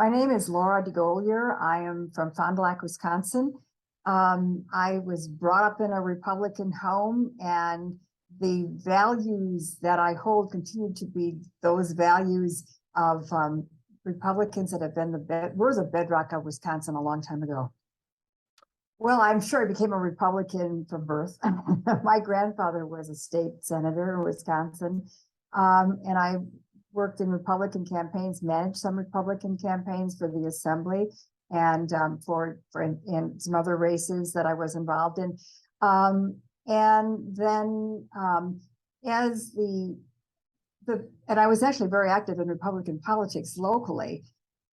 My name is Laura DeGolier. I am from Fond du Lac, Wisconsin. I was brought up in a Republican home, and the values that I hold continue to be those values of Republicans that have been were the bedrock of Wisconsin a long time ago. Well, I'm sure I became a Republican from birth. My grandfather was a state senator in Wisconsin, and I worked in Republican campaigns, managed some Republican campaigns for the Assembly, and for in some other races that I was involved in. And then as and I was actually very active in Republican politics locally,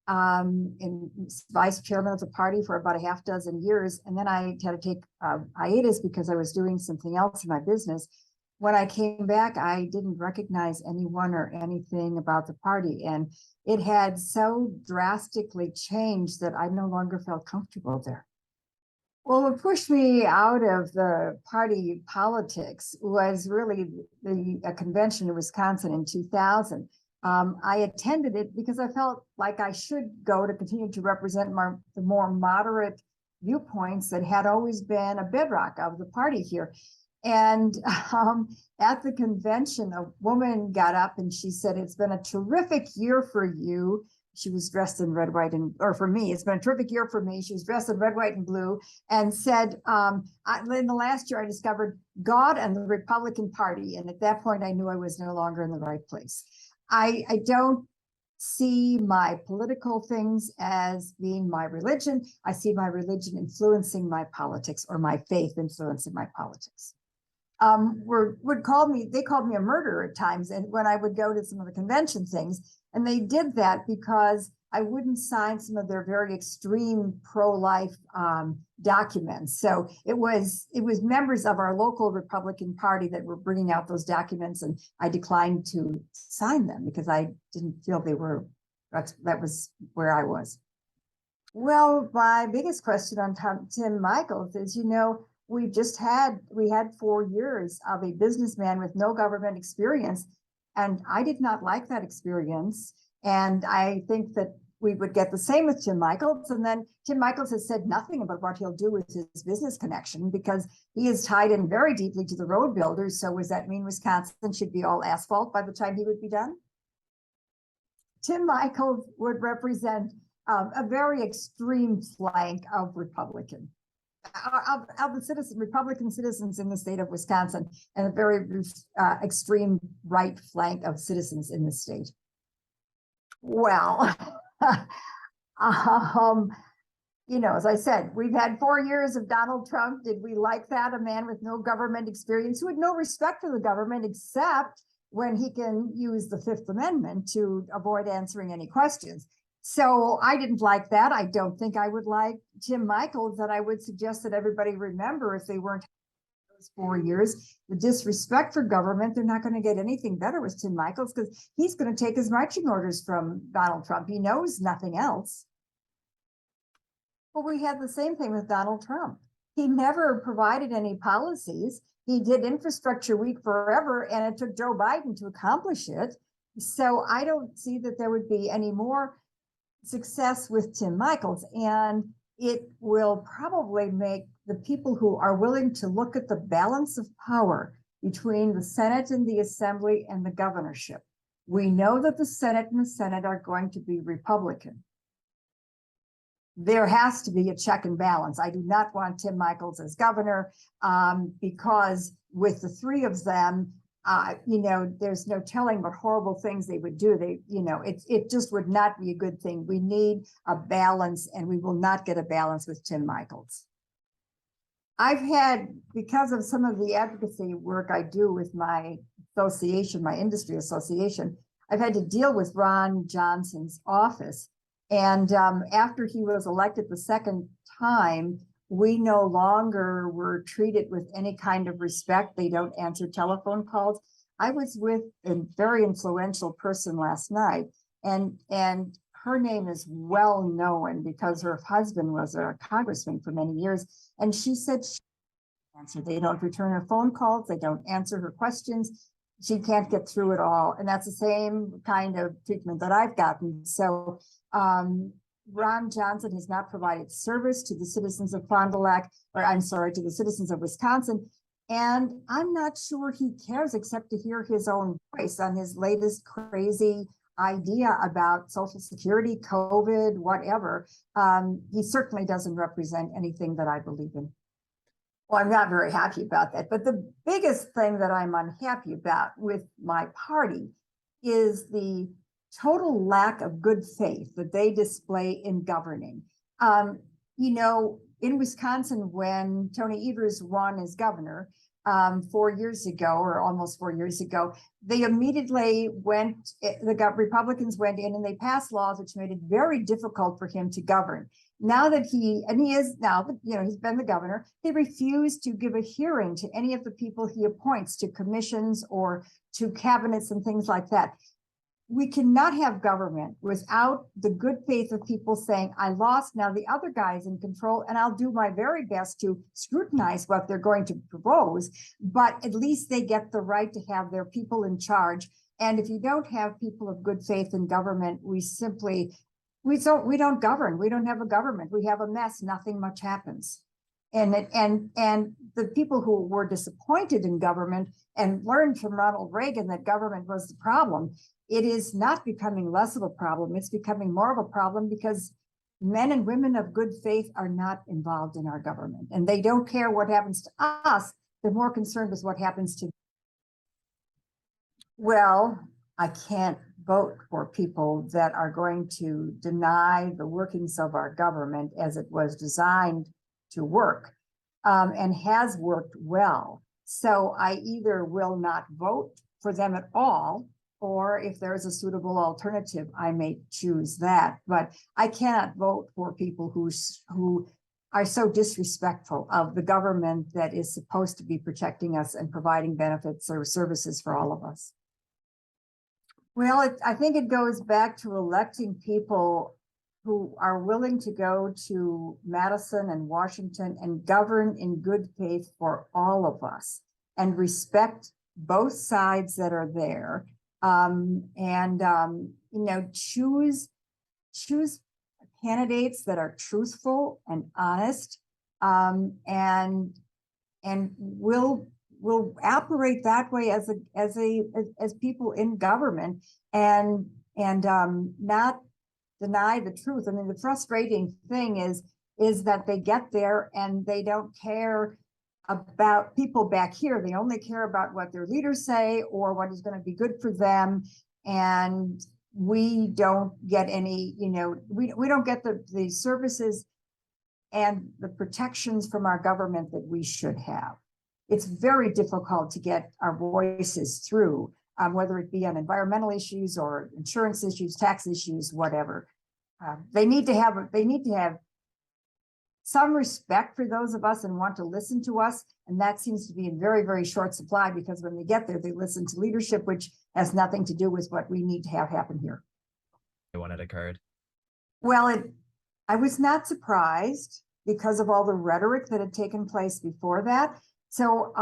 in vice chairman of the party for about a half dozen years. And then I had to take a hiatus because I was doing something else in my business. When I came back, I didn't recognize anyone or anything about the party. And it had so drastically changed that I no longer felt comfortable there. Well, what pushed me out of the party politics was really a convention in Wisconsin in 2000. I attended it because I felt like I should go to continue to represent the more moderate viewpoints that had always been a bedrock of the party here. And at the convention, a woman got up and she said, "It's been a terrific year for you." She was dressed in red, white, or for me, it's been a terrific year for me. She was dressed in red, white, and blue, and said, in the last year, I discovered God and the Republican Party. And at that point, I knew I was no longer in the right place. I don't see my political things as being my religion. I see my religion influencing my politics, or my faith influencing my politics. They called me a murderer at times, and when I would go to some of the convention things, and they did that because I wouldn't sign some of their very extreme pro-life documents. So it was members of our local Republican Party that were bringing out those documents, and I declined to sign them because I didn't feel that was where I was. Well, my biggest question on Tim Michels is, we had 4 years of a businessman with no government experience, and I did not like that experience. And I think that we would get the same with Tim Michels. And then Tim Michels has said nothing about what he'll do with his business connection, because he is tied in very deeply to the road builders. So does that mean Wisconsin should be all asphalt by the time he would be done? Tim Michels would represent a very extreme flank of Republican. Of the Republican citizens in the state of Wisconsin, and a very extreme right flank of citizens in the state. Well, as I said, we've had 4 years of Donald Trump. Did we like that? A man with no government experience, who had no respect for the government except when he can use the Fifth Amendment to avoid answering any questions. So I didn't like that. I don't think I would like Tim Michels, and I would suggest that everybody remember, if they weren't those 4 years, the disrespect for government, they're not going to get anything better with Tim Michels, because he's going to take his marching orders from Donald Trump. He knows nothing else. Well, we had the same thing with Donald Trump. He never provided any policies. He did infrastructure week forever, and it took Joe Biden to accomplish it. So I don't see that there would be any more success with Tim Michels, and it will probably make the people who are willing to look at the balance of power between the Senate and the Assembly and the governorship. We know that the Senate and the Senate are going to be Republican. There has to be a check and balance. I do not want Tim Michels as governor, because with the three of them, there's no telling what horrible things they would do. It just would not be a good thing. We need a balance, and we will not get a balance with Tim Michels. I've had, because of some of the advocacy work I do with my association, my industry association, I've had to deal with Ron Johnson's office. And after he was elected the second time, we no longer were treated with any kind of respect. They don't answer telephone calls. I was with a very influential person last night, and her name is well known because her husband was a congressman for many years. And she said they don't return her phone calls. They don't answer her questions. she can't get through it all. And that's the same kind of treatment that I've gotten. So Ron Johnson has not provided service to the citizens of Fond du Lac, or I'm sorry, to the citizens of Wisconsin. And I'm not sure he cares except to hear his own voice on his latest crazy idea about Social Security, COVID, whatever. He certainly doesn't represent anything that I believe in. Well, I'm not very happy about that. But the biggest thing that I'm unhappy about with my party is the total lack of good faith that they display in governing. You know, in Wisconsin, when Tony Evers won as governor 4 years ago, or almost 4 years ago, they immediately the Republicans went in and they passed laws which made it very difficult for him to govern. Now that he is now, you know, he's been the governor, they refuse to give a hearing to any of the people he appoints to commissions or to cabinets and things like that. We cannot have government without the good faith of people saying, I lost, now the other guy's in control, and I'll do my very best to scrutinize what they're going to propose, but at least they get the right to have their people in charge. And if you don't have people of good faith in government, we don't govern. We don't have a government. We have a mess. Nothing much happens. And the people who were disappointed in government and learned from Ronald Reagan that government was the problem, it is not becoming less of a problem. It's becoming more of a problem because men and women of good faith are not involved in our government, and they don't care what happens to us. They're more concerned with what happens to. Well, I can't vote for people that are going to deny the workings of our government as it was designed to work, and has worked well. So I either will not vote for them at all, or if there's a suitable alternative, I may choose that. But I cannot vote for people who are so disrespectful of the government that is supposed to be protecting us and providing benefits or services for all of us. Well, I think it goes back to electing people who are willing to go to Madison and Washington and govern in good faith for all of us and respect both sides that are there. You know, choose candidates that are truthful and honest, and will operate that way as people in government, and not deny the truth. I mean, the frustrating thing is that they get there and they don't care about people back here. They only care about what their leaders say or what is going to be good for them. And we don't get any, you know, we don't get the services and the protections from our government that we should have. It's very difficult to get our voices through, whether it be on environmental issues or insurance issues, tax issues, whatever. They need to have some respect for those of us and want to listen to us. And that seems to be in very, very short supply, because when they get there, they listen to leadership, which has nothing to do with what we need to have happen here. When it occurred? Well, I was not surprised because of all the rhetoric that had taken place before that. So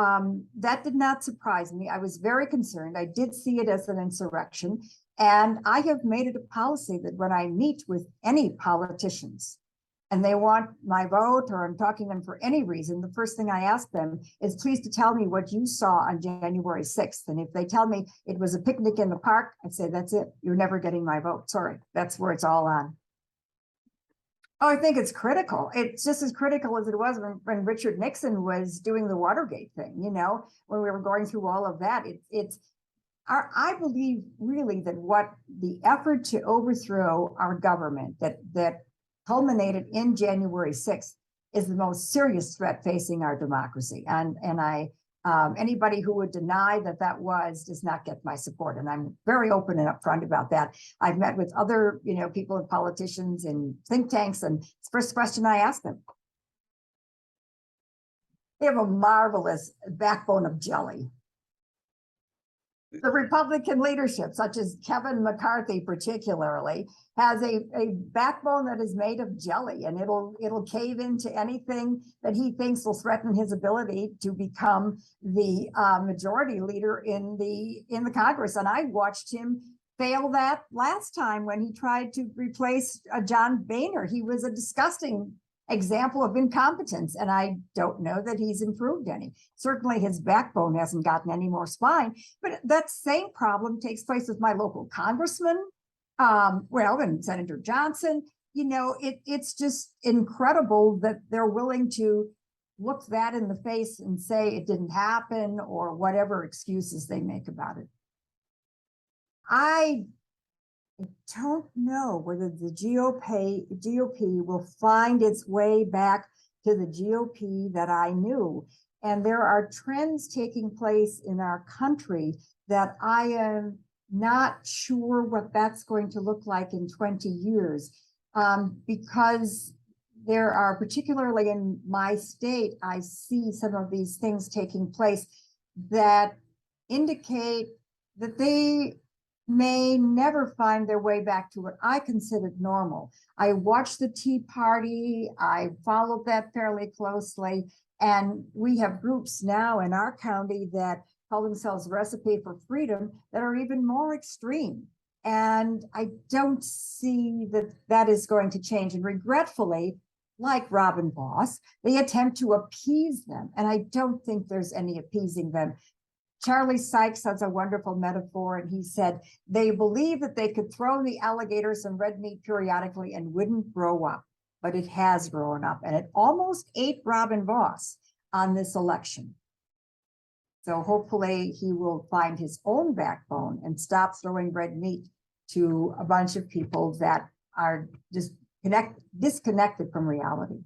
that did not surprise me. I was very concerned. I did see it as an insurrection. And I have made it a policy that when I meet with any politicians and they want my vote, or I'm talking to them for any reason, the first thing I ask them is, please to tell me what you saw on January 6th. And if they tell me it was a picnic in the park, I'd say, that's it. You're never getting my vote. Sorry, that's where it's all on. Oh, I think it's critical. It's just as critical as it was when Richard Nixon was doing the Watergate thing, you know, when we were going through all of that. I believe really that what the effort to overthrow our government that culminated in January 6th is the most serious threat facing our democracy. And anybody who would deny that does not get my support. And I'm very open and upfront about that. I've met with other, you know, people and politicians and think tanks, and it's the first question I ask them. They have a marvelous backbone of jelly. The Republican leadership, such as Kevin McCarthy particularly, has a backbone that is made of jelly, and it'll cave into anything that he thinks will threaten his ability to become the majority leader in the Congress. And I watched him fail that last time when he tried to replace John Boehner. He was a disgusting example of incompetence, and I don't know that he's improved any. Certainly his backbone hasn't gotten any more spine, but that same problem takes place with my local congressman, and Senator Johnson. It's just incredible that they're willing to look that in the face and say it didn't happen, or whatever excuses they make about it. I don't know whether the GOP will find its way back to the GOP that I knew. And there are trends taking place in our country that I am not sure what that's going to look like in 20 years. Because there are, particularly in my state, I see some of these things taking place that indicate that they may never find their way back to what I considered normal. I watched the Tea Party. I followed that fairly closely. And we have groups now in our county that call themselves Recipe for Freedom that are even more extreme. And I don't see that that is going to change. And regretfully, like Robin Voss, they attempt to appease them. And I don't think there's any appeasing them. Charlie Sykes has a wonderful metaphor, and he said, they believe that they could throw the alligator some red meat periodically and wouldn't grow up, but it has grown up, and it almost ate Robin Voss on this election. So hopefully he will find his own backbone and stop throwing red meat to a bunch of people that are just disconnected from reality.